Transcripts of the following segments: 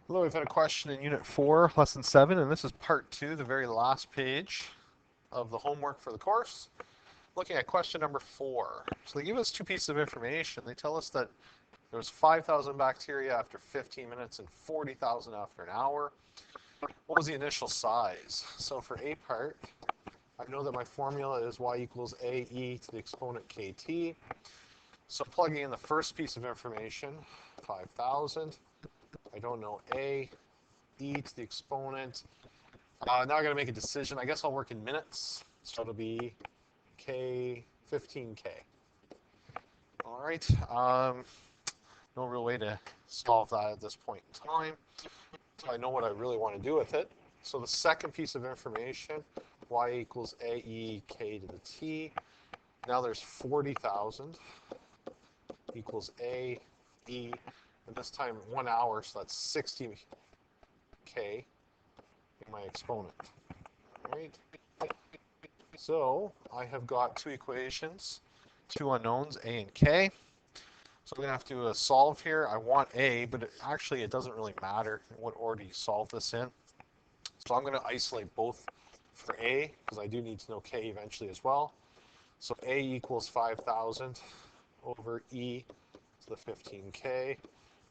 Hello, we've had a question in Unit 4, Lesson 7, and this is Part 2, the very last page of the homework for the course. Looking at question number 4. So they give us two pieces of information. They tell us that there was 5,000 bacteria after 15 minutes and 40,000 after an hour. What was the initial size? So for A part, I know that my formula is y equals ae to the exponent kt. So plugging in the first piece of information, 5,000. I don't know a, e to the exponent. Now I got to make a decision. I guess I'll work in minutes. So it'll be k, 15k. All right. No real way to solve that at this point in time. So I know what I really want to do with it. So the second piece of information, y equals ae k to the t. Now there's 40,000 equals a, e, and this time 1 hour, so that's 60k in my exponent. All right. So I have got two equations, two unknowns, a and k. So I'm going to have to solve here. I want a, but actually it doesn't really matter what order you solve this in. So I'm going to isolate both for a, because I do need to know k eventually as well. So a equals 5,000 over e to the 15k.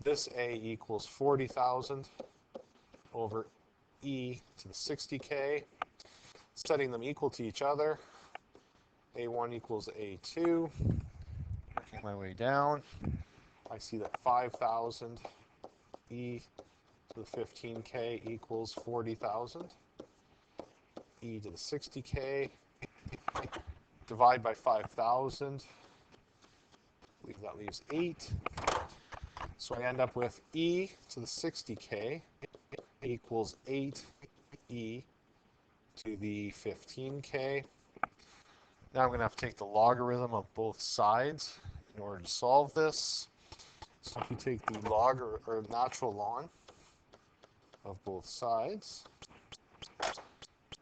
This a equals 40,000 over e to the 60k. Setting them equal to each other, a1 equals a2. Working my way down, I see that 5,000 e to the 15k equals 40,000 e to the 60k. Divide by 5,000. I believe that leaves 8. So I end up with e to the 60k equals 8e to the 15k. Now I'm going to have to take the logarithm of both sides in order to solve this. So if you take the log or natural log of both sides,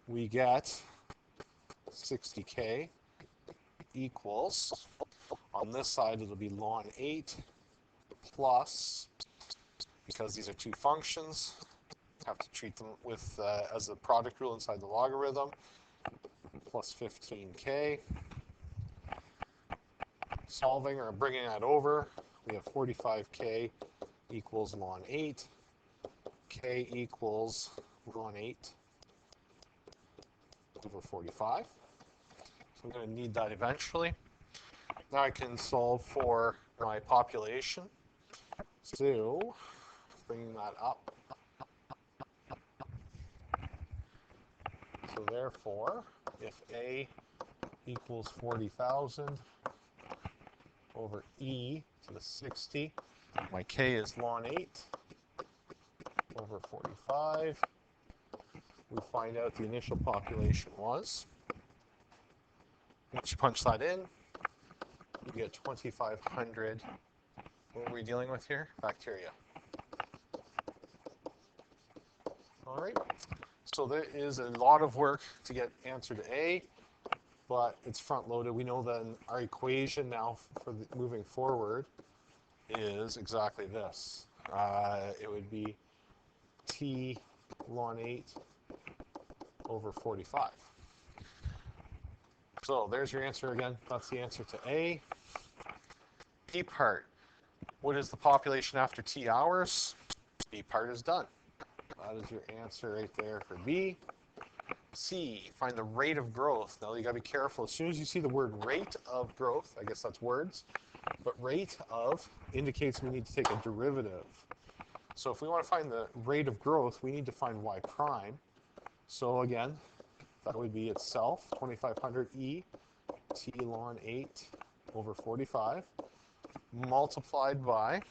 we get 60k equals, on this side it'll be ln 8 plus, because these are two functions, have to treat them with as a product rule inside the logarithm, plus 15k. Solving or bringing that over, we have 45k equals ln 8. K equals ln 8 over 45. So I'm going to need that eventually. Now I can solve for my population. So bringing that up. So therefore, if A equals 40,000 over e to the 60, my k is ln 8 over 45. We find out the initial population was. Once you punch that in, you get 2,500. What are we dealing with here? Bacteria. All right. So there is a lot of work to get answer to A, but it's front-loaded. We know that our equation now for moving forward is exactly this. It would be t ln 8 over 45. So there's your answer again. That's the answer to A. B part. What is the population after t hours? B part is done. That is your answer right there for B. C, find the rate of growth. Now you gotta be careful. As soon as you see the word rate of growth, I guess that's words, but rate of indicates we need to take a derivative. So if we want to find the rate of growth, we need to find y prime. So again, that would be itself, 2,500 e t ln 8 over 45, multiplied by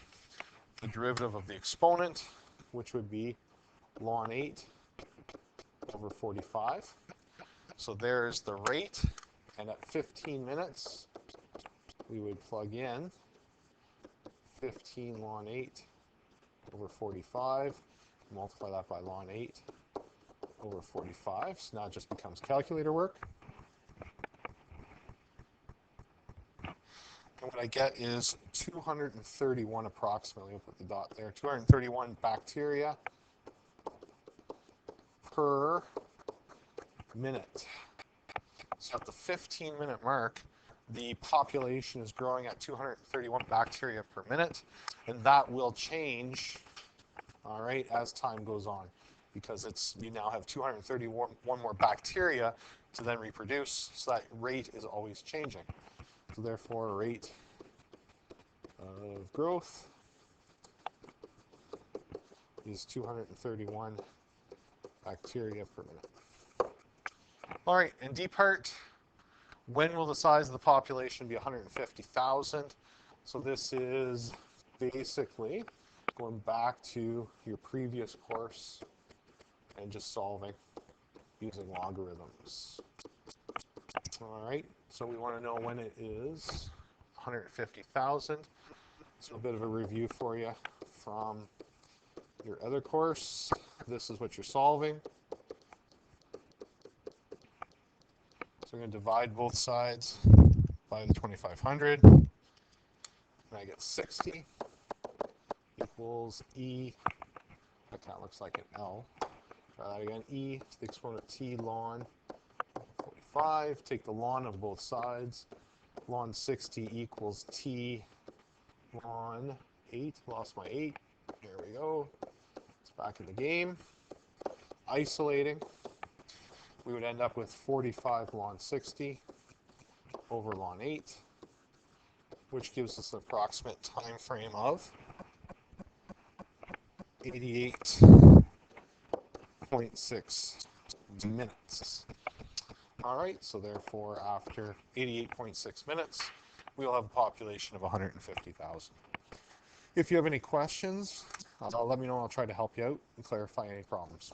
the derivative of the exponent, which would be ln 8 over 45. So there's the rate, and at 15 minutes, we would plug in 15 ln 8 over 45, multiply that by ln 8 over 45. So now it just becomes calculator work. And what I get is 231 approximately. I'll put the dot there. 231 bacteria per minute. So at the 15-minute mark, the population is growing at 231 bacteria per minute, and that will change, all right, as time goes on, because you now have 231 more bacteria to then reproduce, so that rate is always changing. So therefore, rate of growth is 231 bacteria per minute. All right, and D part, when will the size of the population be 150,000? So this is basically going back to your previous course and just solving using logarithms. All right, so we want to know when it is 150,000. So a bit of a review for you from your other course. This is what you're solving. So I'm going to divide both sides by the 2,500. And I get 60 equals E. That kind of looks like an L. Try that again. E to the exponent of T ln 45. Take the ln of both sides. Ln 60 equals T ln 8. Lost my 8. There we go. It's back in the game. Isolating. We would end up with 45 ln 60 over ln 8, which gives us an approximate time frame of 88.6 minutes. All right, so therefore, after 88.6 minutes, we will have a population of 150,000. If you have any questions, let me know. I'll try to help you out and clarify any problems.